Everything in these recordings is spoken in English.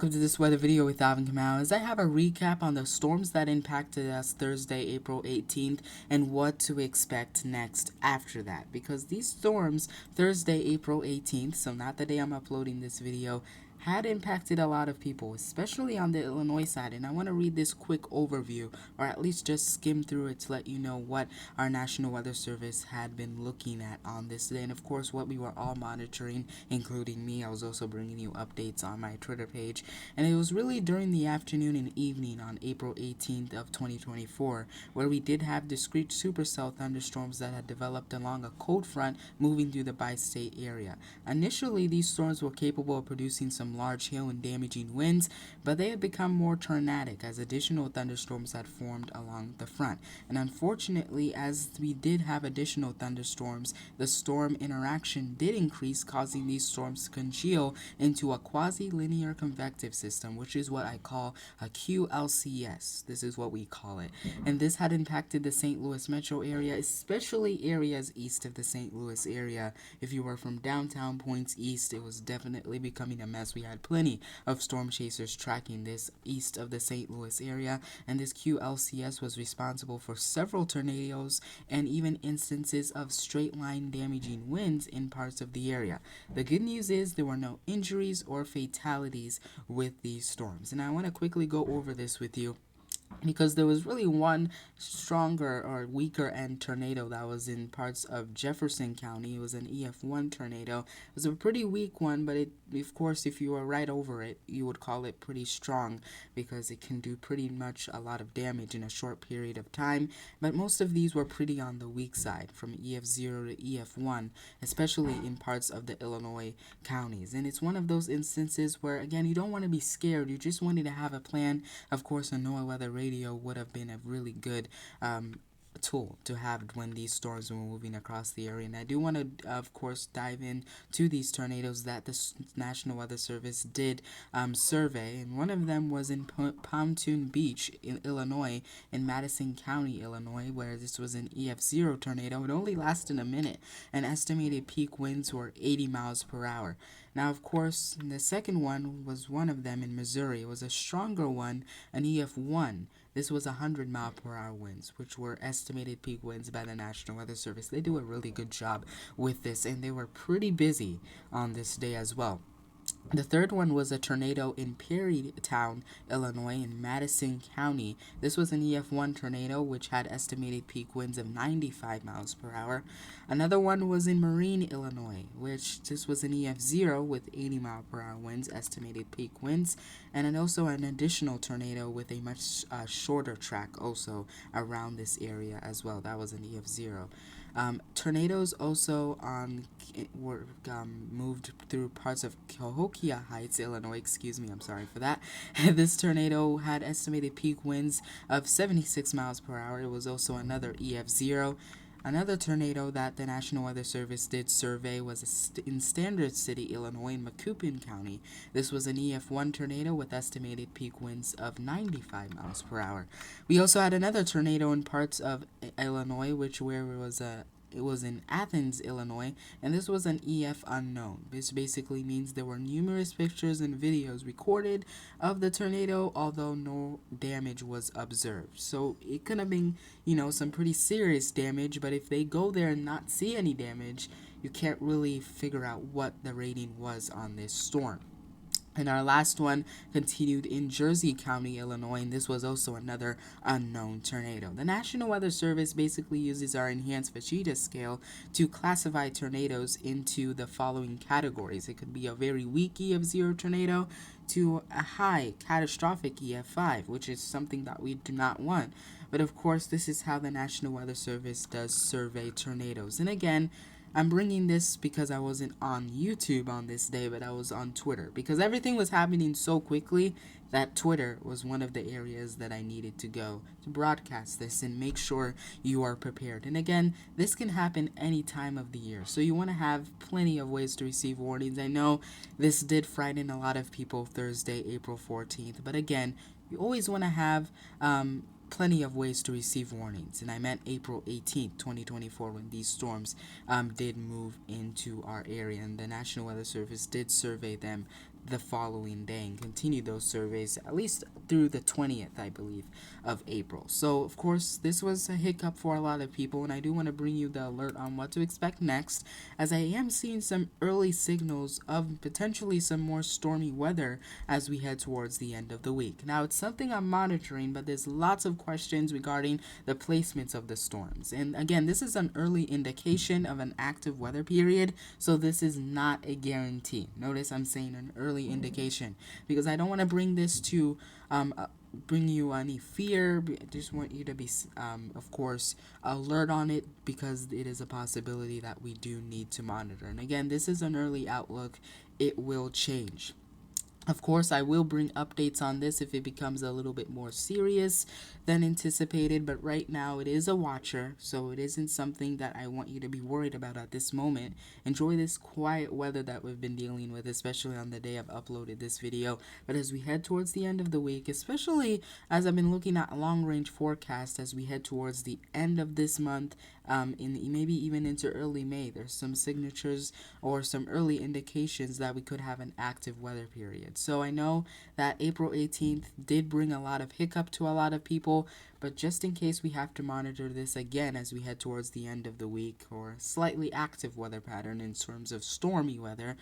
welcome to this weather video with Alvin Kamau. As I have a recap on the storms that impacted us Thursday, April 18th, and what to expect next after that. Because these storms, Thursday, April 18th, so not the day I'm uploading this video, had impacted a lot of people, especially on the Illinois side. And I want to read this quick overview, or at least just skim through it to let you know what our National Weather Service had been looking at on this day. And of course, what we were all monitoring, including me. I was also bringing you updates on my Twitter page. And it was really during the afternoon and evening on April 18th of 2024, where we did have discrete supercell thunderstorms that had developed along a cold front moving through the bi-state area. Initially, these storms were capable of producing some large hail and damaging winds, but they had become more tornadic as additional thunderstorms had formed along the front. And unfortunately, as we did have additional thunderstorms, the storm interaction did increase, causing these storms to congeal into a quasi-linear convective system, which is what I call a QLCS. This is what we call it. And this had impacted the St. Louis metro area, especially areas east of the St. Louis area. If you were from downtown points east, it was definitely becoming a mess. We had plenty of storm chasers tracking this east of the St. Louis area, and this QLCS was responsible for several tornadoes and even instances of straight line damaging winds in parts of the area. The good news is there were no injuries or fatalities with these storms, and I want to quickly go over this with you, because there was really one stronger or weaker end tornado that was in parts of Jefferson County. It was an EF1 tornado. It was a pretty weak one, but of course, if you were right over it, you would call it pretty strong, because it can do pretty much a lot of damage in a short period of time. But most of these were pretty on the weak side, from EF0 to EF1, especially in parts of the Illinois counties. And it's one of those instances where, again, you don't want to be scared. You just wanted to have a plan. Of course, a NOAA weather radio would have been a really good tool to have when these storms were moving across the area. And I do want to, of course, dive in to these tornadoes that the National Weather Service did survey, and one of them was in Pontoon Beach in Illinois, in Madison County, Illinois, where this was an EF0 tornado. It only lasted a minute, and estimated peak winds were 80 miles per hour. Now, of course, the second one was one of them in Missouri. It was a stronger one, an EF1. This was 100-mile-per-hour winds, which were estimated peak winds by the National Weather Service. They do a really good job with this, and they were pretty busy on this day as well. The third one was a tornado in Perrytown, Illinois, in Madison County. This was an EF1 tornado, which had estimated peak winds of 95 miles per hour. Another one was in Marine, Illinois, which this was an EF0 with 80 mile per hour winds, estimated peak winds, and also an additional tornado with a much shorter track also around this area as well. That was an EF0. Tornadoes also were moved through parts of Cahokia Heights, Illinois. Excuse me, I'm sorry for that. This tornado had estimated peak winds of 76 miles per hour. It was also another EF0. Another tornado that the National Weather Service did survey was in Standard City, Illinois, in Macoupin County. This was an EF1 tornado with estimated peak winds of 95 miles per hour. We also had another tornado in parts of Illinois, it was in Athens, Illinois, and this was an EF unknown. This basically means there were numerous pictures and videos recorded of the tornado, although no damage was observed. So it could have been, some pretty serious damage, but if they go there and not see any damage, you can't really figure out what the rating was on this storm. And our last one continued in Jersey County, Illinois, and this was also another unknown tornado. The National Weather Service basically uses our enhanced Vegeta scale to classify tornadoes into the following categories. It could be a very weak EF0 tornado to a high catastrophic EF5, which is something that we do not want. But of course, this is how the National Weather Service does survey tornadoes. And again, I'm bringing this because I wasn't on YouTube on this day, but I was on Twitter, because everything was happening so quickly that Twitter was one of the areas that I needed to go to broadcast this and make sure you are prepared. And again, this can happen any time of the year, so you want to have plenty of ways to receive warnings. I know this did frighten a lot of people Thursday, April 14th, but again, you always want to have plenty of ways to receive warnings, and I meant April 18th, 2024, when these storms did move into our area, and the National Weather Service did survey them the following day and continue those surveys at least through the 20th, I believe, of April. So, of course, this was a hiccup for a lot of people, and I do want to bring you the alert on what to expect next, as I am seeing some early signals of potentially some more stormy weather as we head towards the end of the week. Now, it's something I'm monitoring, but there's lots of questions regarding the placements of the storms. And again, this is an early indication of an active weather period, so this is not a guarantee. Notice I'm saying an early indication because I don't want to bring this to bring you any fear. I just want you to be, of course, alert on it because it is a possibility that we do need to monitor. And again, this is an early outlook. It will change. Of course, I will bring updates on this if it becomes a little bit more serious than anticipated, but right now it is a watcher, so it isn't something that I want you to be worried about at this moment. Enjoy this quiet weather that we've been dealing with, especially on the day I've uploaded this video. But as we head towards the end of the week, especially as I've been looking at long-range forecast as we head towards the end of this month, in maybe even into early May, there's some signatures or some early indications that we could have an active weather period. So I know that April 18th did bring a lot of hiccup to a lot of people, but just in case we have to monitor this again as we head towards the end of the week, or slightly active weather pattern in terms of stormy weather,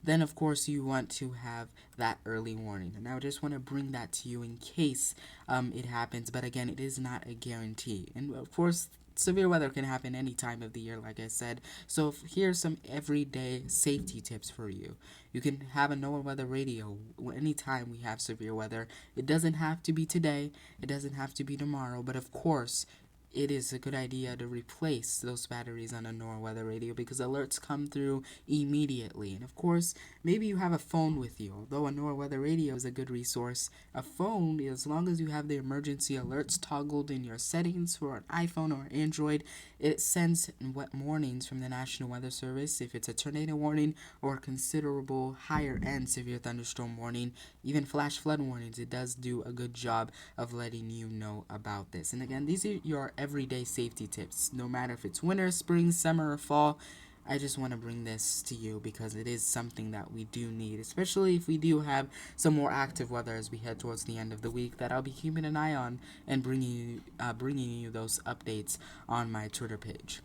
then of course you want to have that early warning. And I just want to bring that to you in case it happens, but again, it is not a guarantee. And of course, severe weather can happen any time of the year, like I said. So here's some everyday safety tips for you. You can have a NOAA weather radio anytime we have severe weather. It doesn't have to be today. It doesn't have to be tomorrow. But of course, it is a good idea to replace those batteries on a NOAA weather radio because alerts come through immediately. And of course, maybe you have a phone with you. Although a NOAA weather radio is a good resource, a phone, as long as you have the emergency alerts toggled in your settings for an iPhone or Android, it sends wet warnings from the National Weather Service if it's a tornado warning or a considerable higher end severe thunderstorm warning, even flash flood warnings. It does do a good job of letting you know about this. And again, these are your everyday safety tips. No matter if it's winter, spring, summer, or fall, I just want to bring this to you because it is something that we do need, especially if we do have some more active weather as we head towards the end of the week, that I'll be keeping an eye on and bringing you those updates on my Twitter page.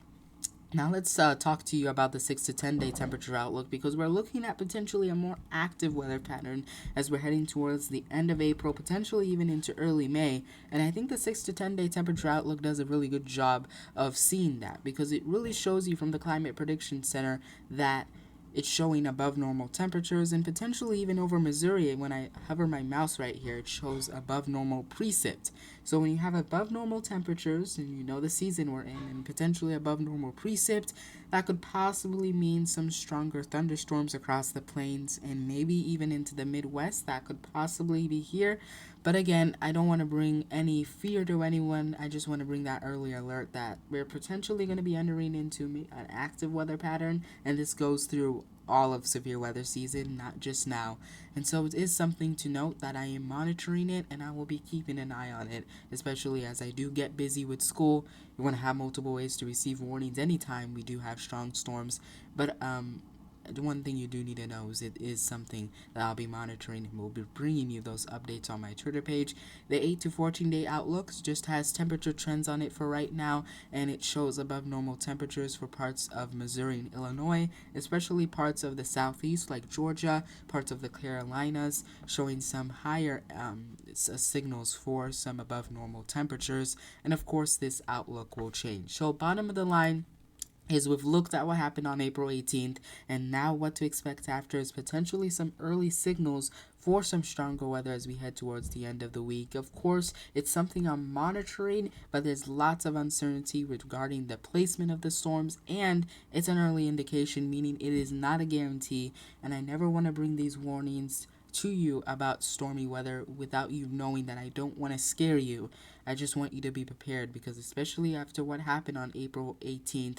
Now let's talk to you about the 6 to 10 day temperature outlook because we're looking at potentially a more active weather pattern as we're heading towards the end of April, potentially even into early May. And I think the 6 to 10 day temperature outlook does a really good job of seeing that because it really shows you from the Climate Prediction Center that it's showing above normal temperatures and potentially even over Missouri. When I hover my mouse right here, it shows above normal precip. So when you have above normal temperatures and you know the season we're in and potentially above normal precip, that could possibly mean some stronger thunderstorms across the plains and maybe even into the Midwest. That could possibly be here. But again, I don't want to bring any fear to anyone. I just want to bring that early alert that we're potentially going to be entering into an active weather pattern, and this goes through all of severe weather season, not just now. And so it is something to note that I am monitoring it and I will be keeping an eye on it, especially as I do get busy with school. We want to have multiple ways to receive warnings anytime we do have strong storms. But the one thing you do need to know is it is something that I'll be monitoring and will be bringing you those updates on my Twitter page. The 8 to 14 day outlooks just has temperature trends on it for right now, and it shows above normal temperatures for parts of Missouri and Illinois, especially parts of the southeast like Georgia, parts of the Carolinas, showing some higher signals for some above normal temperatures. And of course, this outlook will change. So bottom of the line is we've looked at what happened on April 18th, and now what to expect after is potentially some early signals for some stronger weather as we head towards the end of the week. Of course, it's something I'm monitoring, but there's lots of uncertainty regarding the placement of the storms, and it's an early indication, meaning it is not a guarantee, and I never want to bring these warnings to you about stormy weather without you knowing that I don't want to scare you. I just want you to be prepared because especially after what happened on April 18th,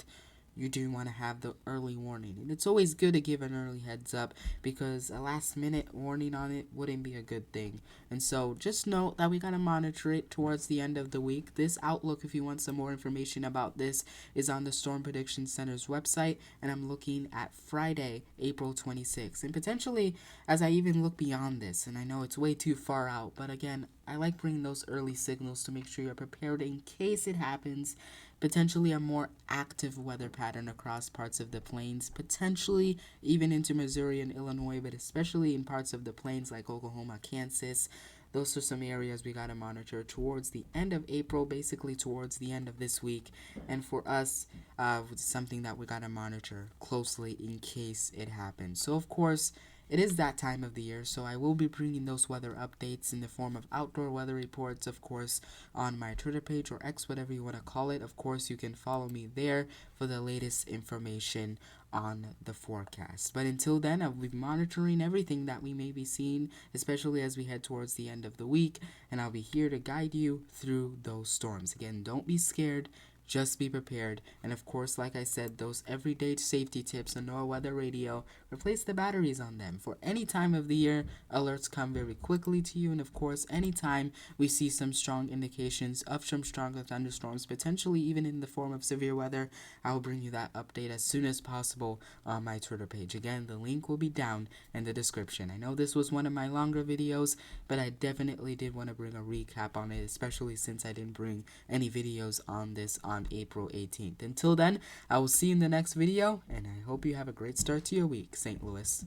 you do want to have the early warning. And it's always good to give an early heads up because a last minute warning on it wouldn't be a good thing. And so just note that we got to monitor it towards the end of the week. This outlook, if you want some more information about this, is on the Storm Prediction Center's website. And I'm looking at Friday, April 26th. And potentially, as I even look beyond this, and I know it's way too far out, but again, I like bringing those early signals to make sure you're prepared in case it happens. Potentially a more active weather pattern across parts of the plains, potentially even into Missouri and Illinois, but especially in parts of the plains like Oklahoma, Kansas. Those are some areas we got to monitor towards the end of April, basically towards the end of this week. And for us, it's something that we got to monitor closely in case it happens. So, of course, it is that time of the year, so I will be bringing those weather updates in the form of outdoor weather reports, of course, on my Twitter page or X, whatever you want to call it. Of course, you can follow me there for the latest information on the forecast. But until then, I'll be monitoring everything that we may be seeing, especially as we head towards the end of the week, and I'll be here to guide you through those storms. Again, don't be scared. Just be prepared. And of course, like I said, those everyday safety tips on NOAA Weather Radio, replace the batteries on them. For any time of the year, alerts come very quickly to you. And of course, anytime we see some strong indications of some stronger thunderstorms, potentially even in the form of severe weather, I will bring you that update as soon as possible on my Twitter page. Again, the link will be down in the description. I know this was one of my longer videos, but I definitely did want to bring a recap on it, especially since I didn't bring any videos on this on April 18th. Until then, I will see you in the next video, and I hope you have a great start to your week, St. Louis.